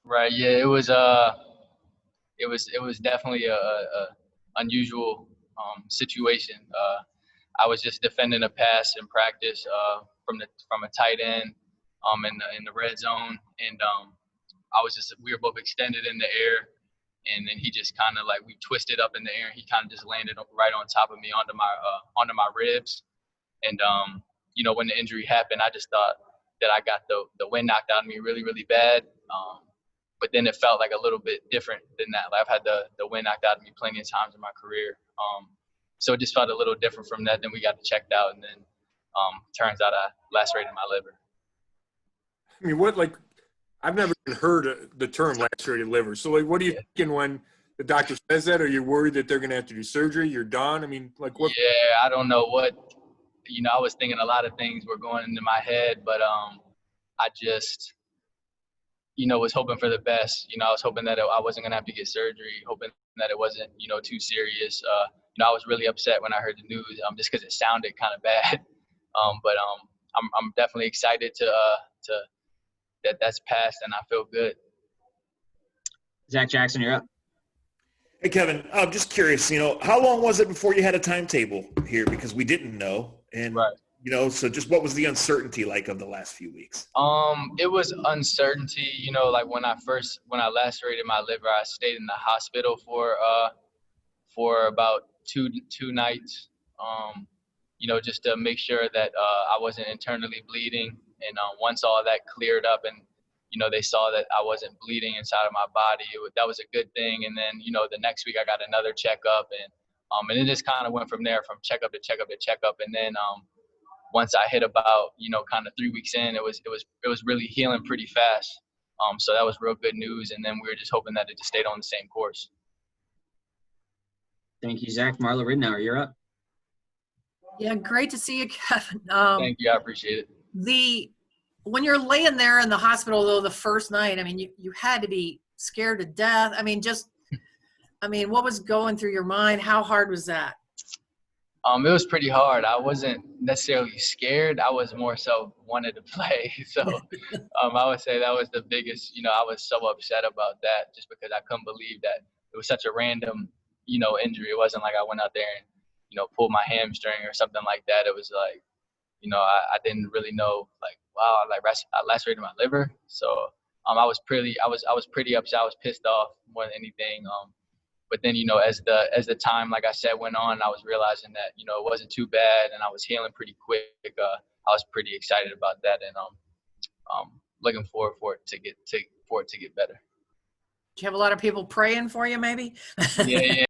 Right. Yeah. It was definitely a unusual situation. I was just defending a pass in practice from a tight end in the red zone, and we were both extended in the air, and then he just kind of like we twisted up in the air, and he kind of just landed right on top of me onto my ribs, and when the injury happened, I just thought that I got the wind knocked out of me really really bad. But then it felt like a little bit different than that. Like I've had the wind knocked out of me plenty of times in my career. So it just felt a little different from that. Then we got checked out, and then turns out I lacerated my liver. I mean, I've never even heard the term lacerated liver. So, what are you thinking when the doctor says that? Are you worried that they're going to have to do surgery? You're done? I mean, what? Yeah, I don't know what. I was thinking a lot of things were going into my head, but I just was hoping for the best. I was hoping that I wasn't gonna have to get surgery, hoping that it wasn't, too serious. I was really upset when I heard the news, just because it sounded kind of bad. But I'm definitely excited to that's passed, and I feel good. Zach Jackson, you're up. Hey, Kevin, I'm just curious, how long was it before you had a timetable here? Because we didn't know. And, right. So just what was the uncertainty like of the last few weeks? It was uncertainty, like when I lacerated my liver, I stayed in the hospital for about two nights, just to make sure that I wasn't internally bleeding. And once all that cleared up and, they saw that I wasn't bleeding inside of my body, that was a good thing. And then, the next week I got another checkup, and it just kind of went from there, from checkup to checkup to checkup. And then once I hit about, kind of 3 weeks in, it was really healing pretty fast. So that was real good news. And then we were just hoping that it just stayed on the same course. Thank you, Zach. Marla Ridnour, you're up. Yeah, great to see you, Kevin. Thank you. I appreciate it. When you're laying there in the hospital, though, the first night, I mean, you had to be scared to death. I mean, what was going through your mind? How hard was that? It was pretty hard. I wasn't necessarily scared. I was more so wanted to play. So I would say that was the biggest, I was so upset about that just because I couldn't believe that it was such a random, injury. It wasn't like I went out there and, pulled my hamstring or something like that. It was like, I didn't really know, like, wow, I lacerated my liver. So I was pretty upset. I was pissed off more than anything. But then, as the time, like I said, went on, I was realizing that, it wasn't too bad and I was healing pretty quick. I was pretty excited about that, and looking forward for it to get better. Do you have a lot of people praying for you, maybe? Yeah,